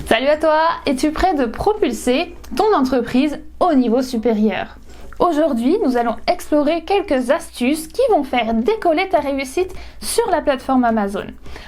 Salut à toi! Es-tu prêt de propulser ton entreprise au niveau supérieur? Aujourd'hui, nous allons explorer quelques astuces qui vont faire décoller ta réussite sur la plateforme Amazon.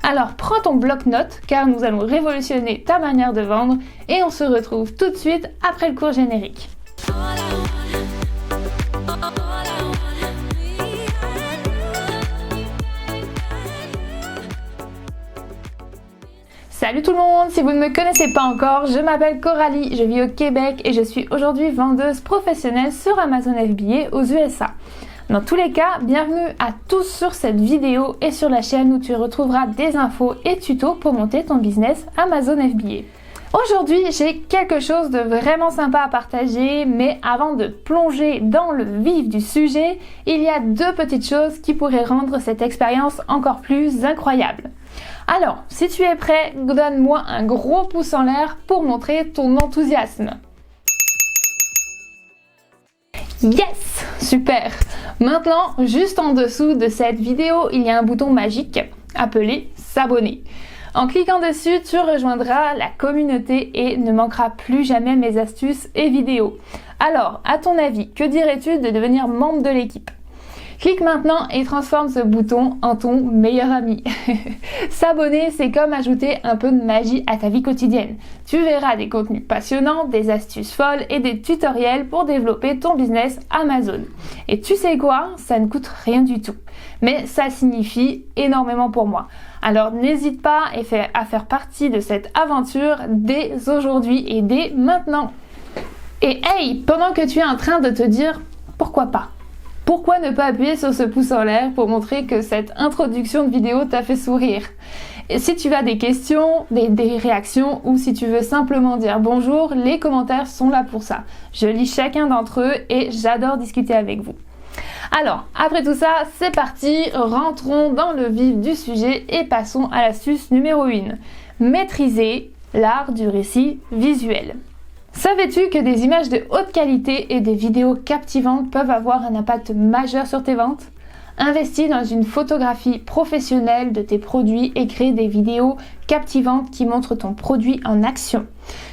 Alors prends ton bloc-notes car nous allons révolutionner ta manière de vendre et on se retrouve tout de suite après le court générique. Salut tout le monde, si vous ne me connaissez pas encore, je m'appelle Coralie, je vis au Québec et je suis aujourd'hui vendeuse professionnelle sur Amazon FBA aux USA. Dans tous les cas, bienvenue à tous sur cette vidéo et sur la chaîne où tu retrouveras des infos et tutos pour monter ton business Amazon FBA. Aujourd'hui, j'ai quelque chose de vraiment sympa à partager, mais avant de plonger dans le vif du sujet, il y a deux petites choses qui pourraient rendre cette expérience encore plus incroyable. Alors, si tu es prêt, donne-moi un gros pouce en l'air pour montrer ton enthousiasme. Yes! Super! Maintenant, juste en dessous de cette vidéo, il y a un bouton magique appelé s'abonner. En cliquant dessus, tu rejoindras la communauté et ne manqueras plus jamais mes astuces et vidéos. Alors, à ton avis, que dirais-tu de devenir membre de l'équipe? Clique maintenant et transforme ce bouton en ton meilleur ami. S'abonner, c'est comme ajouter un peu de magie à ta vie quotidienne. Tu verras des contenus passionnants, des astuces folles et des tutoriels pour développer ton business Amazon. Et tu sais quoi? Ça ne coûte rien du tout. Mais ça signifie énormément pour moi. Alors n'hésite pas à faire partie de cette aventure dès aujourd'hui et dès maintenant. Et hey, pendant que tu es en train de te dire pourquoi pas? Pourquoi ne pas appuyer sur ce pouce en l'air pour montrer que cette introduction de vidéo t'a fait sourire? Et si tu as des questions, des réactions ou si tu veux simplement dire bonjour, les commentaires sont là pour ça. Je lis chacun d'entre eux et j'adore discuter avec vous. Alors, après tout ça, c'est parti, rentrons dans le vif du sujet et passons à l'astuce numéro 1. Maîtriser l'art du récit visuel. Savais-tu que des images de haute qualité et des vidéos captivantes peuvent avoir un impact majeur sur tes ventes? Investis dans une photographie professionnelle de tes produits et crée des vidéos captivantes qui montrent ton produit en action.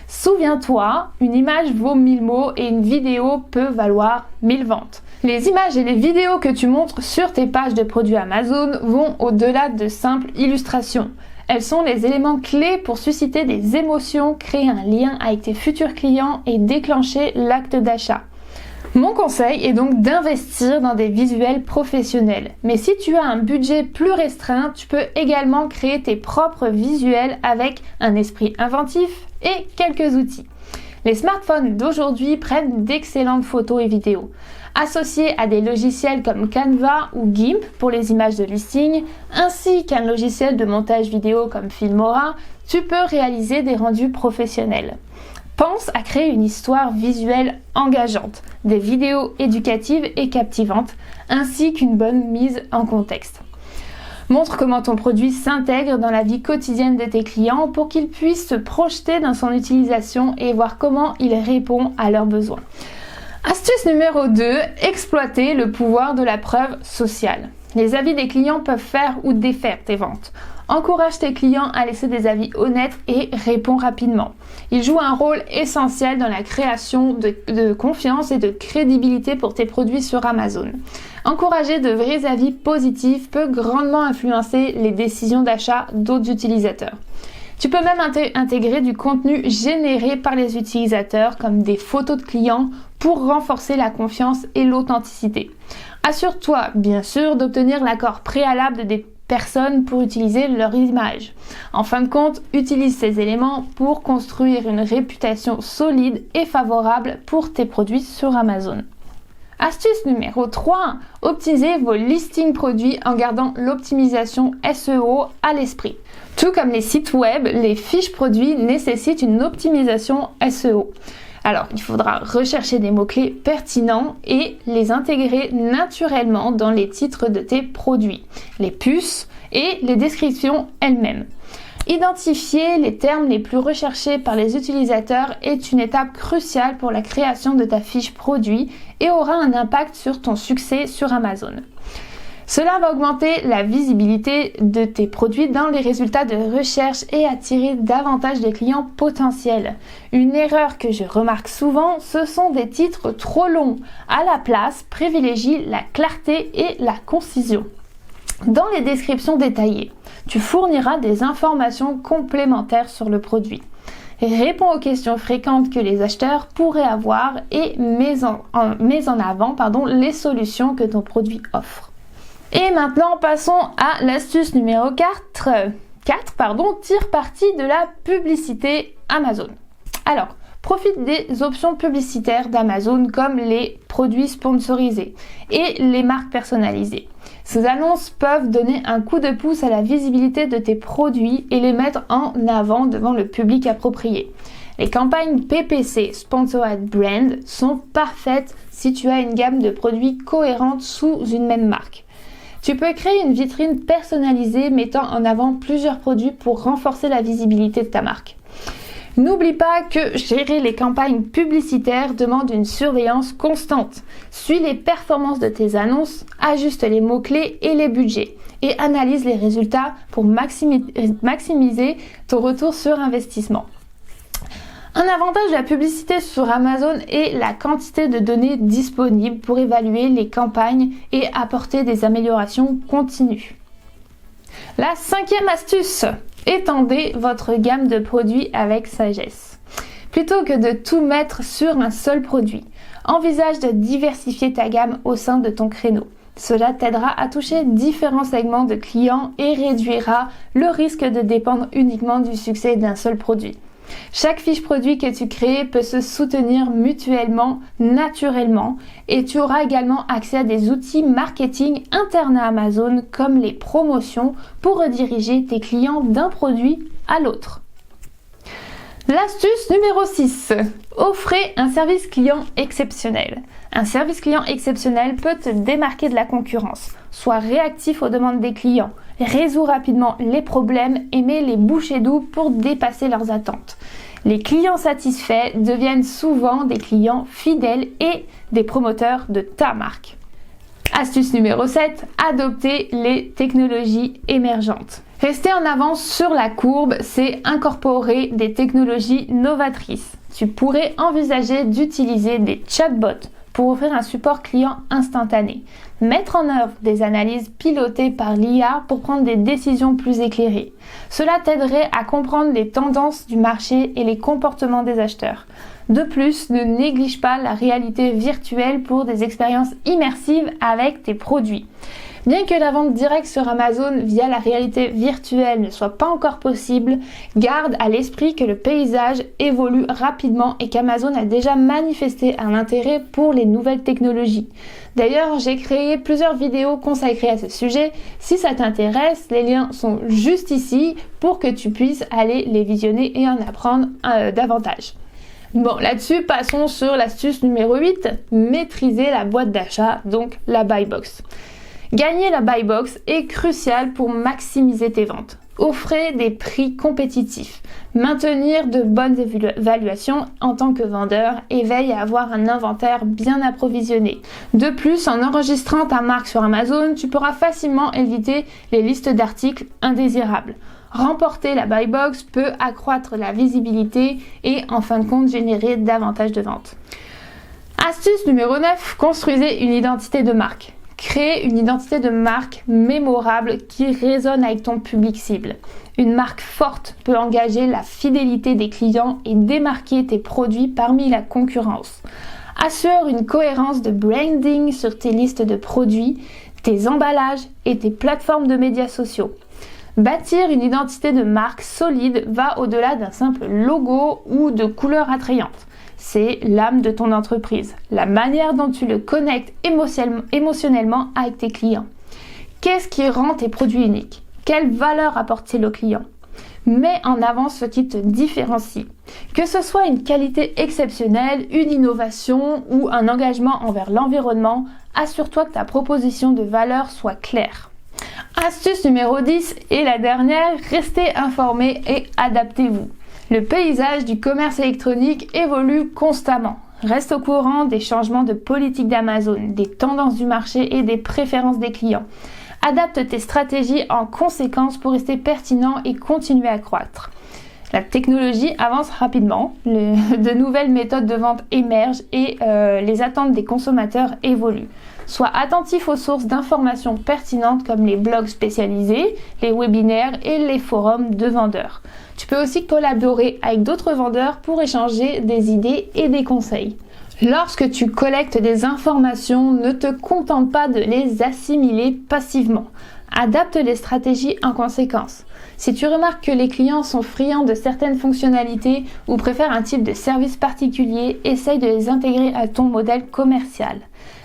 Souviens-toi, une image vaut 1000 mots et une vidéo peut valoir 1000 ventes. Les images et les vidéos que tu montres sur tes pages de produits Amazon vont au-delà de simples illustrations. Elles sont les éléments clés pour susciter des émotions, créer un lien avec tes futurs clients et déclencher l'acte d'achat. Mon conseil est donc d'investir dans des visuels professionnels. Mais si tu as un budget plus restreint, tu peux également créer tes propres visuels avec un esprit inventif et quelques outils. Les smartphones d'aujourd'hui prennent d'excellentes photos et vidéos. Associés à des logiciels comme Canva ou GIMP pour les images de listing, ainsi qu'un logiciel de montage vidéo comme Filmora, tu peux réaliser des rendus professionnels. Pense à créer une histoire visuelle engageante, des vidéos éducatives et captivantes, ainsi qu'une bonne mise en contexte. Montre comment ton produit s'intègre dans la vie quotidienne de tes clients pour qu'ils puissent se projeter dans son utilisation et voir comment il répond à leurs besoins. Astuce numéro 2, exploiter le pouvoir de la preuve sociale. Les avis des clients peuvent faire ou défaire tes ventes. Encourage tes clients à laisser des avis honnêtes et réponds rapidement. Ils jouent un rôle essentiel dans la création de confiance et de crédibilité pour tes produits sur Amazon. Encourager de vrais avis positifs peut grandement influencer les décisions d'achat d'autres utilisateurs. Tu peux même intégrer du contenu généré par les utilisateurs comme des photos de clients pour renforcer la confiance et l'authenticité. Assure-toi bien sûr d'obtenir l'accord préalable des personnes pour utiliser leur image. En fin de compte, utilise ces éléments pour construire une réputation solide et favorable pour tes produits sur Amazon. Astuce numéro 3, optimisez vos listings produits en gardant l'optimisation SEO à l'esprit. Tout comme les sites web, les fiches produits nécessitent une optimisation SEO. Alors, il faudra rechercher des mots-clés pertinents et les intégrer naturellement dans les titres de tes produits, les puces et les descriptions elles-mêmes. Identifier les termes les plus recherchés par les utilisateurs est une étape cruciale pour la création de ta fiche produit et aura un impact sur ton succès sur Amazon. Cela va augmenter la visibilité de tes produits dans les résultats de recherche et attirer davantage de clients potentiels. Une erreur que je remarque souvent, ce sont des titres trop longs. À la place, privilégie la clarté et la concision. Dans les descriptions détaillées, tu fourniras des informations complémentaires sur le produit. Réponds aux questions fréquentes que les acheteurs pourraient avoir et mets en avant les solutions que ton produit offre. Et maintenant, passons à l'astuce numéro 4. Tire parti de la publicité Amazon. Alors, profite des options publicitaires d'Amazon comme les produits sponsorisés et les marques personnalisées. Ces annonces peuvent donner un coup de pouce à la visibilité de tes produits et les mettre en avant devant le public approprié. Les campagnes PPC, Sponsored Brand, sont parfaites si tu as une gamme de produits cohérente sous une même marque. Tu peux créer une vitrine personnalisée mettant en avant plusieurs produits pour renforcer la visibilité de ta marque. N'oublie pas que gérer les campagnes publicitaires demande une surveillance constante. Suis les performances de tes annonces, ajuste les mots-clés et les budgets et analyse les résultats pour maximiser ton retour sur investissement. Un avantage de la publicité sur Amazon est la quantité de données disponibles pour évaluer les campagnes et apporter des améliorations continues. La 5e astuce, étendez votre gamme de produits avec sagesse. Plutôt que de tout mettre sur un seul produit, envisage de diversifier ta gamme au sein de ton créneau. Cela t'aidera à toucher différents segments de clients et réduira le risque de dépendre uniquement du succès d'un seul produit. Chaque fiche produit que tu crées peut se soutenir mutuellement, naturellement, et tu auras également accès à des outils marketing internes à Amazon comme les promotions pour rediriger tes clients d'un produit à l'autre. L'astuce numéro 6. Offrez un service client exceptionnel. Un service client exceptionnel peut te démarquer de la concurrence. Sois réactif aux demandes des clients. Résous rapidement les problèmes et mets les bouchées doubles pour dépasser leurs attentes. Les clients satisfaits deviennent souvent des clients fidèles et des promoteurs de ta marque. Astuce numéro 7. Adoptez les technologies émergentes. Rester en avance sur la courbe, c'est incorporer des technologies novatrices. Tu pourrais envisager d'utiliser des chatbots pour offrir un support client instantané. Mettre en œuvre des analyses pilotées par l'IA pour prendre des décisions plus éclairées. Cela t'aiderait à comprendre les tendances du marché et les comportements des acheteurs. De plus, ne néglige pas la réalité virtuelle pour des expériences immersives avec tes produits. Bien que la vente directe sur Amazon via la réalité virtuelle ne soit pas encore possible, garde à l'esprit que le paysage évolue rapidement et qu'Amazon a déjà manifesté un intérêt pour les nouvelles technologies. D'ailleurs, j'ai créé plusieurs vidéos consacrées à ce sujet. Si ça t'intéresse, les liens sont juste ici pour que tu puisses aller les visionner et en apprendre davantage. Bon, là-dessus, passons sur l'astuce numéro 8, maîtriser la boîte d'achat, donc la buy box. Gagner la buy box est crucial pour maximiser tes ventes. Offrez des prix compétitifs, maintenir de bonnes évaluations en tant que vendeur et veille à avoir un inventaire bien approvisionné. De plus, en enregistrant ta marque sur Amazon, tu pourras facilement éviter les listes d'articles indésirables. Remporter la buy box peut accroître la visibilité et en fin de compte générer davantage de ventes. Astuce numéro 9, construisez une identité de marque. Créer une identité de marque mémorable qui résonne avec ton public cible. Une marque forte peut engager la fidélité des clients et démarquer tes produits parmi la concurrence. Assure une cohérence de branding sur tes listes de produits, tes emballages et tes plateformes de médias sociaux. Bâtir une identité de marque solide va au-delà d'un simple logo ou de couleurs attrayantes. C'est l'âme de ton entreprise, la manière dont tu le connectes émotionnellement avec tes clients. Qu'est-ce qui rend tes produits uniques? Quelle valeur apporte-t-il au client? Mets en avant ce qui te différencie. Que ce soit une qualité exceptionnelle, une innovation ou un engagement envers l'environnement, assure-toi que ta proposition de valeur soit claire. Astuce numéro 10 et la dernière, restez informés et adaptez-vous. Le paysage du commerce électronique évolue constamment. Reste au courant des changements de politique d'Amazon, des tendances du marché et des préférences des clients. Adapte tes stratégies en conséquence pour rester pertinent et continuer à croître. La technologie avance rapidement, de nouvelles méthodes de vente émergent et les attentes des consommateurs évoluent. Sois attentif aux sources d'informations pertinentes comme les blogs spécialisés, les webinaires et les forums de vendeurs. Tu peux aussi collaborer avec d'autres vendeurs pour échanger des idées et des conseils. Lorsque tu collectes des informations, ne te contente pas de les assimiler passivement. Adapte les stratégies en conséquence. Si tu remarques que les clients sont friands de certaines fonctionnalités ou préfèrent un type de service particulier, essaye de les intégrer à ton modèle commercial.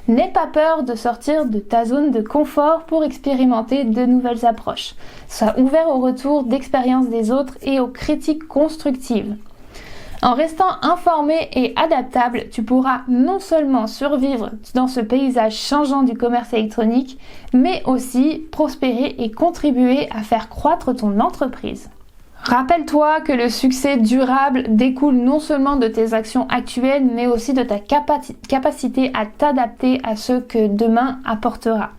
N'aie pas peur de sortir de ta zone de confort pour expérimenter de nouvelles approches. Sois ouvert au retour d'expériences des autres et aux critiques constructives. En restant informé et adaptable, tu pourras non seulement survivre dans ce paysage changeant du commerce électronique, mais aussi prospérer et contribuer à faire croître ton entreprise. Rappelle-toi que le succès durable découle non seulement de tes actions actuelles, mais aussi de ta capacité à t'adapter à ce que demain apportera.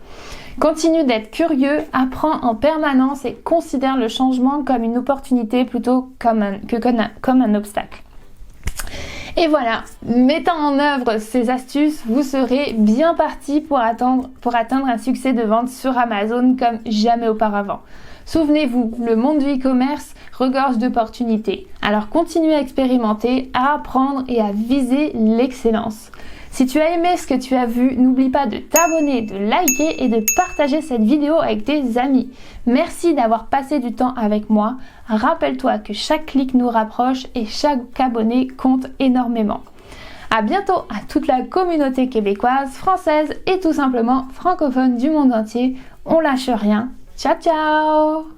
Continue d'être curieux, apprends en permanence et considère le changement comme une opportunité plutôt comme un obstacle. Et voilà, mettant en œuvre ces astuces, vous serez bien parti pour atteindre un succès de vente sur Amazon comme jamais auparavant. Souvenez-vous, le monde du e-commerce regorge d'opportunités. Alors continuez à expérimenter, à apprendre et à viser l'excellence. Si tu as aimé ce que tu as vu, n'oublie pas de t'abonner, de liker et de partager cette vidéo avec tes amis. Merci d'avoir passé du temps avec moi. Rappelle-toi que chaque clic nous rapproche et chaque abonné compte énormément. À bientôt à toute la communauté québécoise, française et tout simplement francophone du monde entier. On lâche rien. Ciao ciao!